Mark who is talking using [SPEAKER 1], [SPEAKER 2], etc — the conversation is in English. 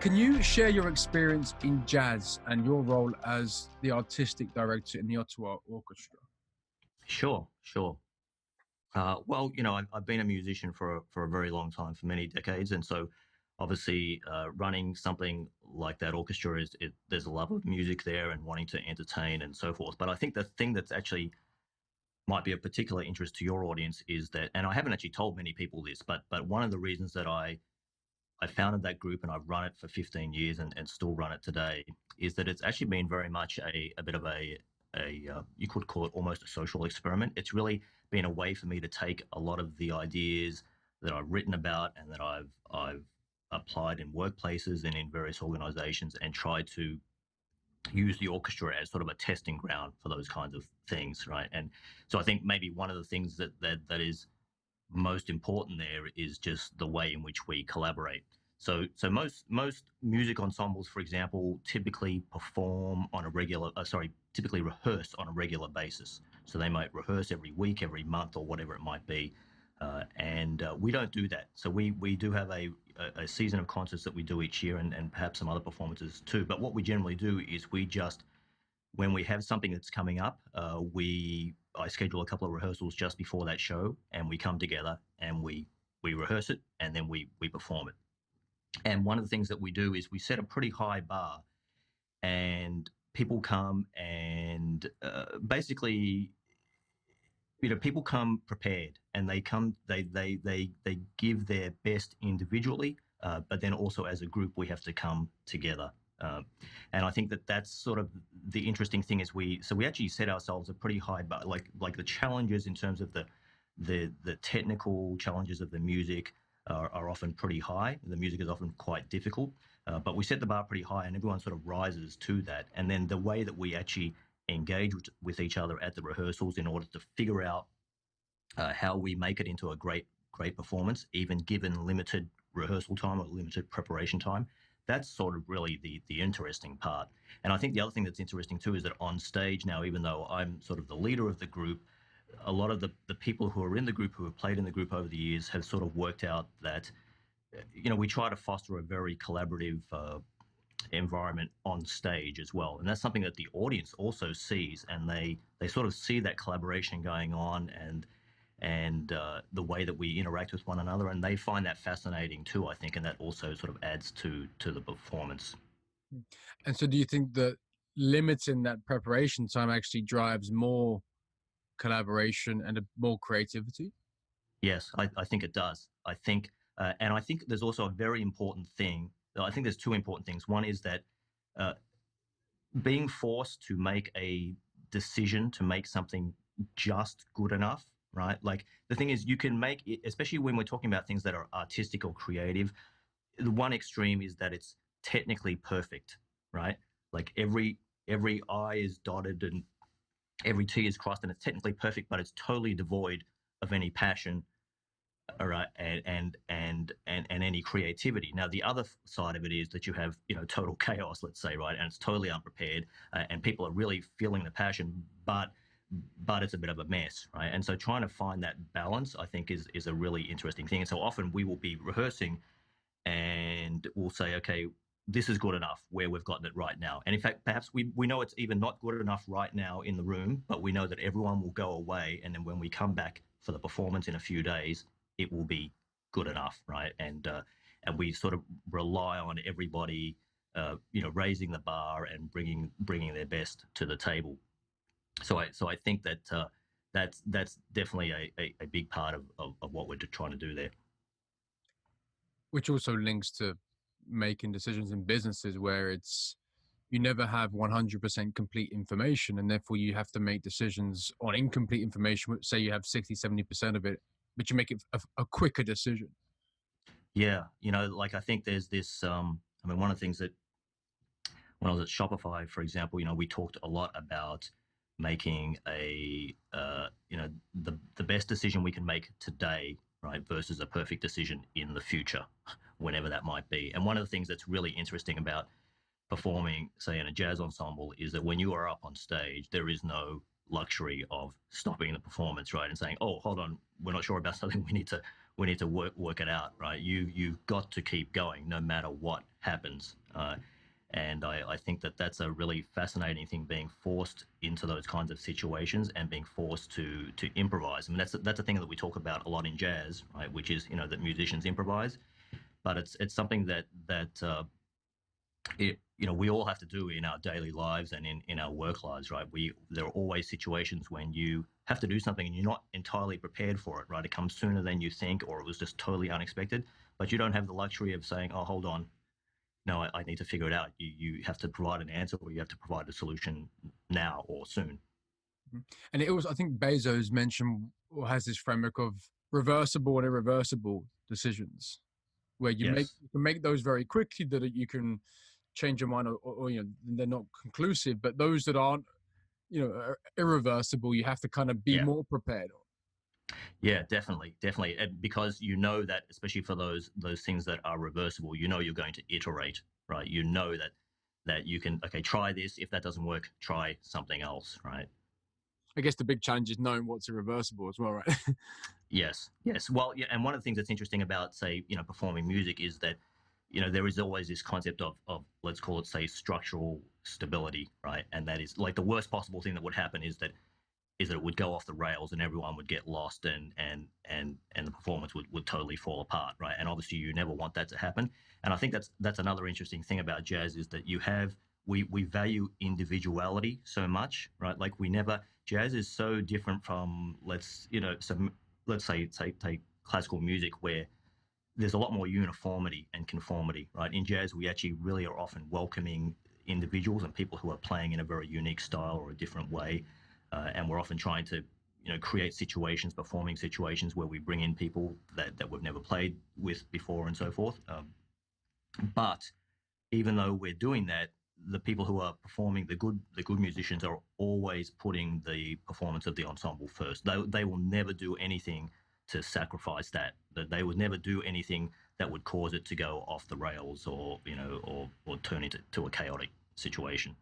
[SPEAKER 1] Can you share your experience in jazz and your role as the artistic director in the Ottawa Orchestra?
[SPEAKER 2] Sure, sure. Well, I've been a musician for a very long time, for many decades, and so obviously running something like that orchestra there's a love of music there and wanting to entertain and so forth. But I think the thing that's actually might be of particular interest to your audience is that, and I haven't actually told many people this, but one of the reasons that I founded that group and I've run it for 15 years and still run it today is that it's actually been very much a bit of a you could call it almost a social experiment. It's really been a way for me to take a lot of the ideas that I've written about and that I've applied in workplaces and in various organizations and tried to use the orchestra as sort of a testing ground for those kinds of things, right? And so I think maybe one of the things that is most important there is just the way in which we collaborate. So most music ensembles, for example, typically typically rehearse on a regular basis. So they might rehearse every week, every month, or whatever it might be. And we don't do that. So we do have a season of concerts that we do each year and perhaps some other performances too. But what we generally do is when we have something that's coming up, I schedule a couple of rehearsals just before that show, and we come together and we rehearse it, and then we perform it. And one of the things that we do is we set a pretty high bar, and people come and basically, people come prepared, and they give their best individually, but then also as a group we have to come together. And I think that's sort of the interesting thing is we actually set ourselves a pretty high bar, like the challenges in terms of the technical challenges of the music are often pretty high. The music is often quite difficult, but we set the bar pretty high, and everyone sort of rises to that. And then the way that we actually engage with each other at the rehearsals in order to figure out how we make it into a great performance, even given limited rehearsal time or limited preparation time. That's sort of really the interesting part. And I think the other thing that's interesting too is that on stage now, even though I'm sort of the leader of the group, a lot of the people who are in the group, who have played in the group over the years, have sort of worked out that, we try to foster a very collaborative environment on stage as well. And that's something that the audience also sees, and they sort of see that collaboration going on and the way that we interact with one another, and they find that fascinating too, I think, and that also sort of adds to the performance.
[SPEAKER 1] And so do you think that limiting that preparation time actually drives more collaboration and more creativity?
[SPEAKER 2] Yes, I think it does. And I think there's also a very important thing. I think there's two important things. One is that uh, being forced to make a decision to make something just good enough, right? Like the thing is, you can make it, especially when we're talking about things that are artistic or creative. The one extreme is that it's technically perfect, right? Like every I is dotted and every T is crossed, and it's technically perfect, but it's totally devoid of any passion, all right, and any creativity. Now, the other side of it is that you have total chaos, let's say, right, and it's totally unprepared, and people are really feeling the passion, but it's a bit of a mess, right? And so trying to find that balance, I think, is a really interesting thing. And so often we will be rehearsing, and we'll say, okay, this is good enough where we've gotten it right now. And in fact, perhaps we know it's even not good enough right now in the room, but we know that everyone will go away. And then when we come back for the performance in a few days, it will be good enough, right? And we sort of rely on everybody, raising the bar and bringing their best to the table. So I think that that's definitely a big part of what we're trying to do there.
[SPEAKER 1] Which also links to making decisions in businesses where you never have 100% complete information, and therefore you have to make decisions on incomplete information. Say you have 60-70% of it, but you make it a quicker decision.
[SPEAKER 2] Yeah, like I think there's this. I mean, one of the things that when I was at Shopify, for example, we talked a lot about making the best decision we can make today, right, versus a perfect decision in the future, whenever that might be. And one of the things that's really interesting about performing, say, in a jazz ensemble, is that when you are up on stage, there is no luxury of stopping the performance, right, and saying, "Oh, hold on, we're not sure about something. We need to work it out," right? You've got to keep going no matter what happens. And I think that that's a really fascinating thing, being forced into those kinds of situations and being forced to improvise. I mean, that's a thing that we talk about a lot in jazz, right? Which is, you know, that musicians improvise, but it's something that we all have to do in our daily lives and in our work lives, right? There are always situations when you have to do something and you're not entirely prepared for it, right? It comes sooner than you think, or it was just totally unexpected, but you don't have the luxury of saying, oh, hold on, no, I need to figure it out. You have to provide an answer, or you have to provide a solution now or soon.
[SPEAKER 1] And it was, I think Bezos mentioned or has this framework of reversible and irreversible decisions, where
[SPEAKER 2] Yes.
[SPEAKER 1] you can make those very quickly, that you can change your mind, or you know, they're not conclusive, but those that aren't, you know, are irreversible, you have to kind of be
[SPEAKER 2] Yeah.
[SPEAKER 1] more prepared.
[SPEAKER 2] Yeah, definitely, definitely. And because you know that, especially for those things that are reversible, you know you're going to iterate, right? You know that you can, okay, try this. If that doesn't work, try something else, right?
[SPEAKER 1] I guess the big challenge is knowing what's irreversible as well, right?
[SPEAKER 2] Yes, yes. Well, yeah, and one of the things that's interesting about, say, performing music is that, there is always this concept of let's call it, say, structural stability, right? And that is like the worst possible thing that would happen is that it would go off the rails and everyone would get lost and the performance would totally fall apart, right? And obviously you never want that to happen. And I think that's another interesting thing about jazz is that we value individuality so much, right? Like we never jazz is so different from let's say take classical music where there's a lot more uniformity and conformity, right? In jazz, we actually really are often welcoming individuals and people who are playing in a very unique style or a different way, and we're often trying to, create situations, performing situations where we bring in people that we've never played with before and so forth. But even though we're doing that, the people who are performing, the good musicians, are always putting the performance of the ensemble first. They will never do anything to sacrifice that. That they would never do anything that would cause it to go off the rails, or or turn into a chaotic situation.